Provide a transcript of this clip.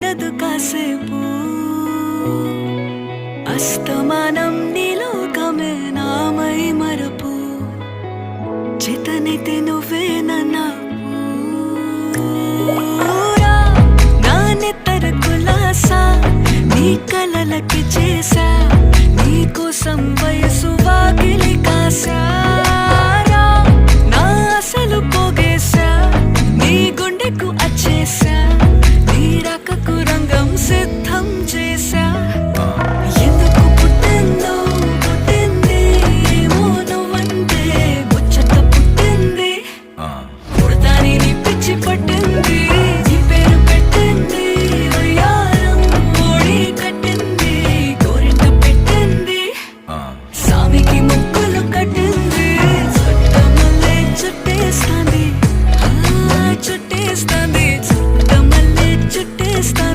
ఉండదు కాసేపు అస్తమానం నీలోకమే నామై మరపు చేతనైతే నువ్వే నా నెత్తర కులాసా నీ కలలకి చేసా